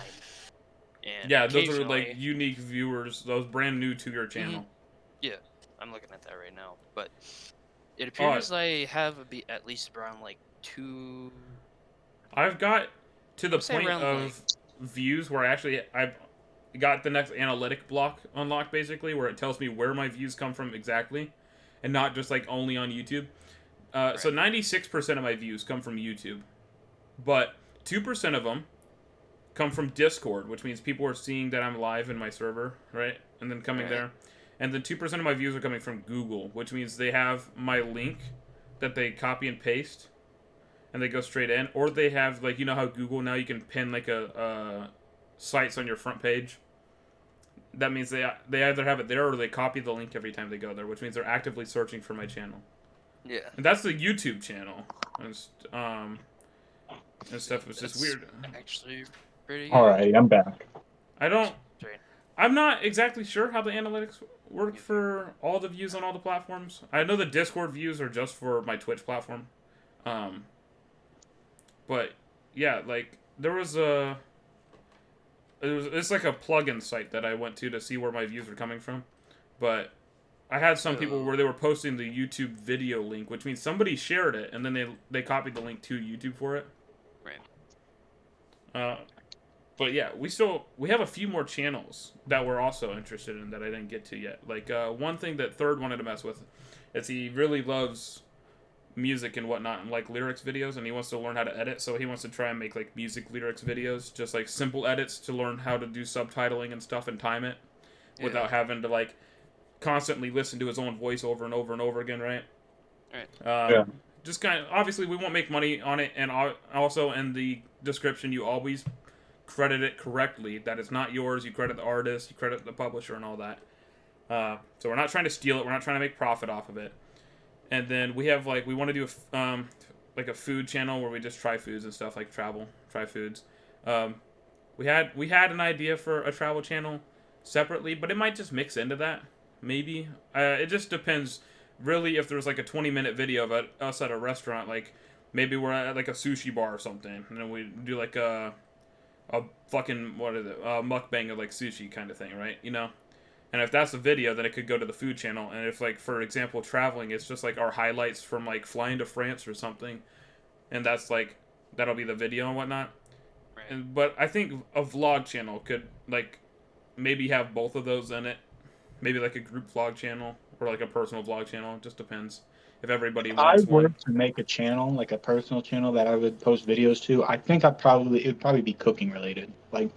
And yeah, those are like unique viewers, those brand new to your channel. Yeah, I'm looking at that right now. But it appears I have at least around like 2. I've got to the point of views where I've got the next analytic block unlocked, basically, where it tells me where my views come from exactly, and not just like only on YouTube. So 96% of my views come from YouTube, but 2% of them come from Discord, which means people are seeing that I'm live in my server, right? And then coming there. And then 2% of my views are coming from Google, which means they have my link that they copy and paste, and they go straight in. Or they have, like, you know how Google now you can pin, like, sites on your front page? That means they either have it there or they copy the link every time they go there, which means they're actively searching for my channel. Yeah. And that's the YouTube channel. And stuff was just weird. Actually, pretty good. Alright, I'm back. I'm not exactly sure how the analytics work for all the views on all the platforms. I know the Discord views are just for my Twitch platform. But yeah, like there was it's like a plugin site that I went to see where my views were coming from. But I had some people where they were posting the YouTube video link, which means somebody shared it and then they copied the link to YouTube for it. Right. But yeah, we have a few more channels that we're also interested in that I didn't get to yet. Like one thing that Third wanted to mess with is he really loves music and whatnot and like lyrics videos, and he wants to learn how to edit, so he wants to try and make like music lyrics videos, just like simple edits to learn how to do subtitling and stuff and time it without having to like constantly listen to his own voice over and over and over again, right? Right. Just kind of, obviously we won't make money on it, and also in the description you always credit it correctly, that it's not yours, you credit the artist, you credit the publisher and all that. So we're not trying to steal it, we're not trying to make profit off of it. And then we have like, we want to do like a food channel where we just try foods and stuff, like try foods. We had an idea for a travel channel separately, but it might just mix into that, maybe. It just depends, really, if there's like a 20-minute video of us at a restaurant, like maybe we're at like a sushi bar or something, and then we do like a fucking, what is it, mukbang of like sushi kind of thing, right? You know? And if that's a video, then it could go to the food channel. And if, like, for example, traveling, it's just like our highlights from like flying to France or something, and that's like, that'll be the video and whatnot. Right. But I think a vlog channel could like maybe have both of those in it. Maybe like a group vlog channel or like a personal vlog channel. It just depends if everybody wants one. I were to make a channel, like a personal channel that I would post videos to, I think it would probably be cooking related. Like,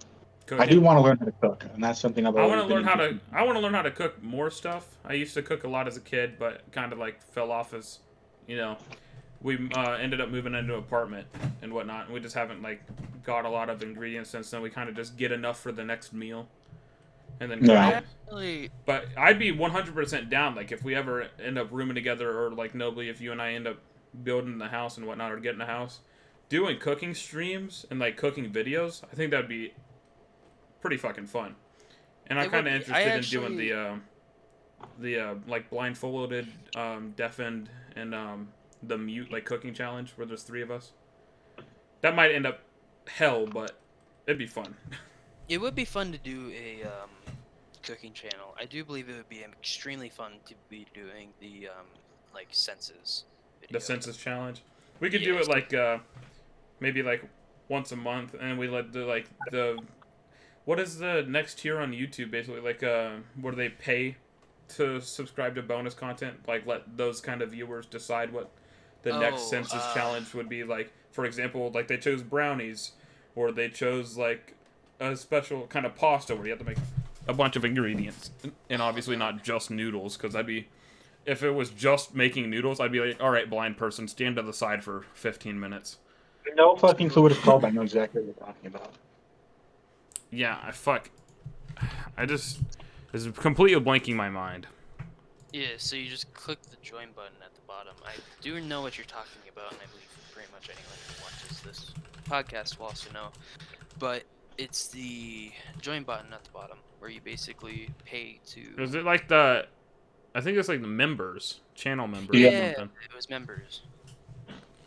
cooking. I do want to learn how to cook, and that's something I've always been interested in. I want to learn how to cook more stuff. I used to cook a lot as a kid, but kind of like fell off as, you know, we ended up moving into an apartment and whatnot, and we just haven't like got a lot of ingredients since then. We kind of just get enough for the next meal. and then Yeah. grind. But I'd be 100% down. Like if we ever end up rooming together, or like Nobly, if you and I end up building the house and whatnot, or getting a house, doing cooking streams and like cooking videos, I think that'd be pretty fucking fun. And I'm kind of interested in doing the like blindfolded, deafened, and the mute like cooking challenge where there's 3 of us. That might end up hell, but it'd be fun. It would be fun to do a cooking channel. I do believe it would be extremely fun to be doing the like census video. The census challenge. We could do it like maybe like once a month, and we let the what is the next tier on YouTube basically, like where they pay to subscribe to bonus content, like let those kind of viewers decide what the next census challenge would be. Like for example, like they chose brownies, or they chose like a special kind of pasta where you have to make a bunch of ingredients, and obviously not just noodles, because if it was just making noodles, I'd be like, all right, blind person, stand to the side for 15 minutes. No fucking clue what it's called, but I know exactly what you're talking about. Yeah, it's completely blanking my mind. Yeah, so you just click the join button at the bottom. I do know what you're talking about, and I believe pretty much anyone who watches this podcast will also know. But it's the join button at the bottom, where you basically pay to... Is it like I think it's like the members, channel members Yeah, or something. it was members.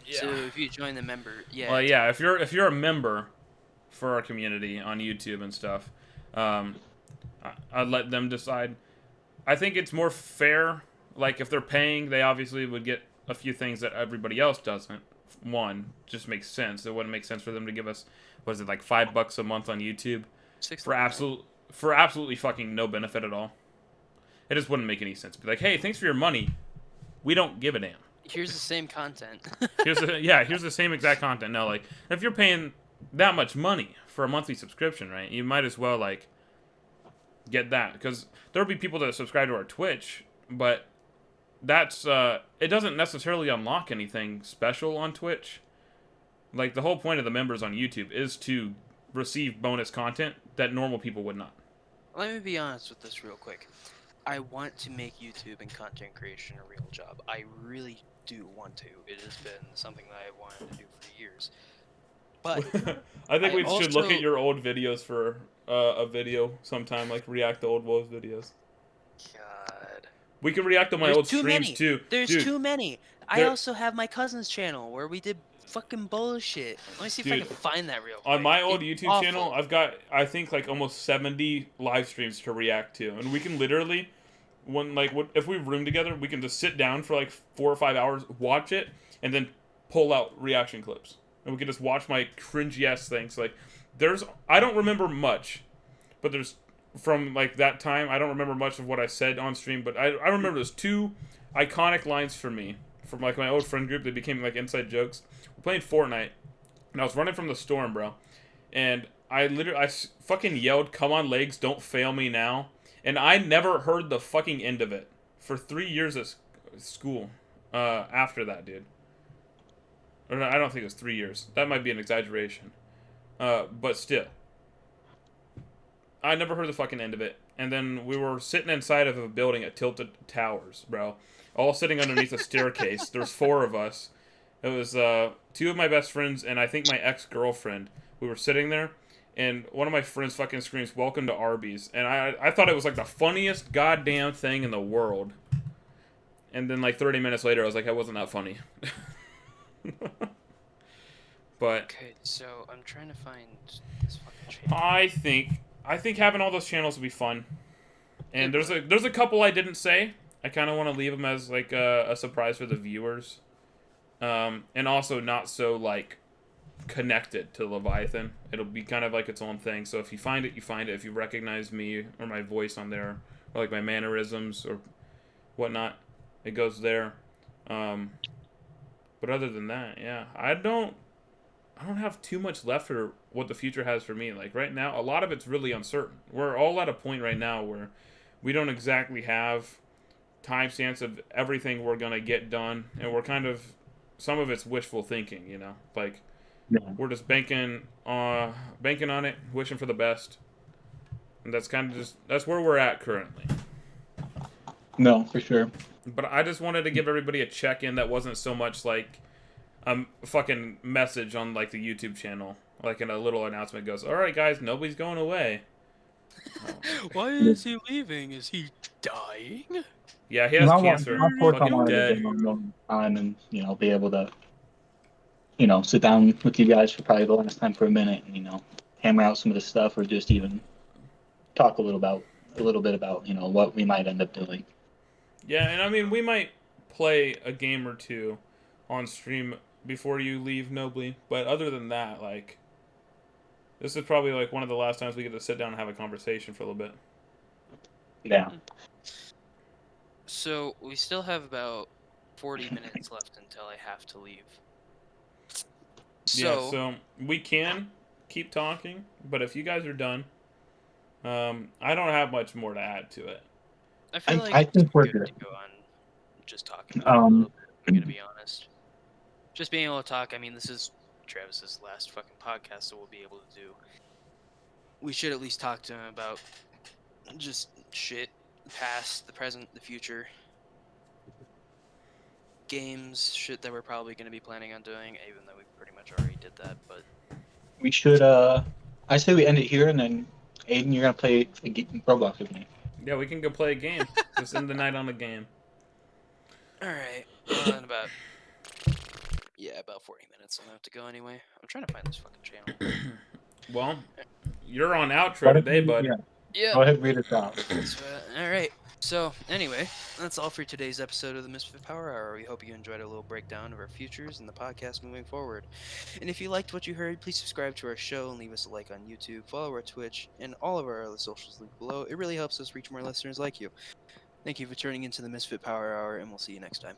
Yeah. So if you join the member... Yeah. Well, yeah, if you're a member for our community on YouTube and stuff, I'd let them decide. I think it's more fair. Like if they're paying, they obviously would get a few things that everybody else doesn't. One, just makes sense. It wouldn't make sense for them to give us, what is it, like $5 a month on YouTube for absolutely fucking no benefit at all. It just wouldn't make any sense. Be like, hey, thanks for your money. We don't give a damn. Here's the same content. here's the same exact content. No, like if you're paying that much money for a monthly subscription, right? You might as well like get that, because there'll be people that subscribe to our Twitch, but that's it doesn't necessarily unlock anything special on Twitch. Like the whole point of the members on YouTube is to receive bonus content that normal people would not. Let me be honest with this real quick. I want to make YouTube and content creation a real job. I really do want to. It has been something that I wanted to do for years. But I think we should look at your old videos for a video sometime, like react to old Wolves videos. God. We can react to my old streams too. There's too many. I also have my cousin's channel where we did fucking bullshit. Let me see if I can find that real quick. On my old YouTube channel, I've got, I think, like almost 70 live streams to react to, and we can literally, if we room together, we can just sit down for like 4 or 5 hours, watch it, and then pull out reaction clips, and we can just watch my cringy ass things. Like, I don't remember much, but there's from like that time, I don't remember much of what I said on stream, but I remember there's 2 iconic lines for me from like my old friend group that became like inside jokes. We're playing Fortnite, and I was running from the storm, bro, and I fucking yelled, "Come on, legs, don't fail me now," and I never heard the fucking end of it for 3 years at school. After that, dude, or no, I don't think it was 3 years. That might be an exaggeration, but still, I never heard the fucking end of it. And then we were sitting inside of a building at Tilted Towers, bro, all sitting underneath a staircase. There's 4 of us. It was 2 of my best friends and I think my ex-girlfriend. We were sitting there, and one of my friends fucking screams, "Welcome to Arby's," and I thought it was like the funniest goddamn thing in the world. And then like 30 minutes later, I was like, that wasn't that funny. But okay, so I'm trying to find this fucking channel. I think having all those channels would be fun. And there's a couple I didn't say. I kind of want to leave them as like a surprise for the viewers. And also not so like connected to Leviathan. It'll be kind of like its own thing. So if you find it, you find it. If you recognize me or my voice on there, or like my mannerisms or whatnot, it goes there. But other than that, yeah, I don't have too much left for what the future has for me. Like right now, a lot of it's really uncertain. We're all at a point right now where we don't exactly have timestamps of everything we're gonna get done, and we're kind of, some of it's wishful thinking, you know, like we're just banking on it, wishing for the best. And that's kind of that's where we're at currently. No, for sure. But I just wanted to give everybody a check-in that wasn't so much like a fucking message on like the YouTube channel, like in a little announcement goes, "All right, guys, nobody's going away." Oh. Why is he leaving? Is he dying? Yeah, he has cancer. My poor Tom Fucking wanted to dead. get on time and be able to sit down with you guys for probably the last time for a minute and hammer out some of the stuff or just even talk a little bit about what we might end up doing. Yeah, and I mean we might play a game or two on stream before you leave Nobly, but other than that, like, this is probably like one of the last times we get to sit down and have a conversation for a little bit. Yeah. So we still have about 40 minutes left until I have to leave. So we can keep talking, but if you guys are done, I don't have much more to add to it. I feel like I think it's we're good good. to go on just talking about it a little bit, I'm gonna be honest. Just being able to talk, I mean, this is Travis's last fucking podcast, so we'll be able to do. We should at least talk to him about just shit, the past, the present, the future. Games, shit that we're probably going to be planning on doing, even though we pretty much already did that, but... We should, I say we end it here, and then, Aiden, you're going to play Roblox with me. Yeah, we can go play a game. Just end the night on the game. Alright, well, in about 40 minutes I'll have to go anyway. I'm trying to find this fucking channel. Well, you're on outro today, bud. Yeah. Go ahead and read it out. Alright, so anyway, that's all for today's episode of the Misfit Power Hour. We hope you enjoyed a little breakdown of our futures and the podcast moving forward. And if you liked what you heard, please subscribe to our show and leave us a like on YouTube, follow our Twitch, and all of our other socials linked below. It really helps us reach more listeners like you. Thank you for tuning into the Misfit Power Hour, and we'll see you next time.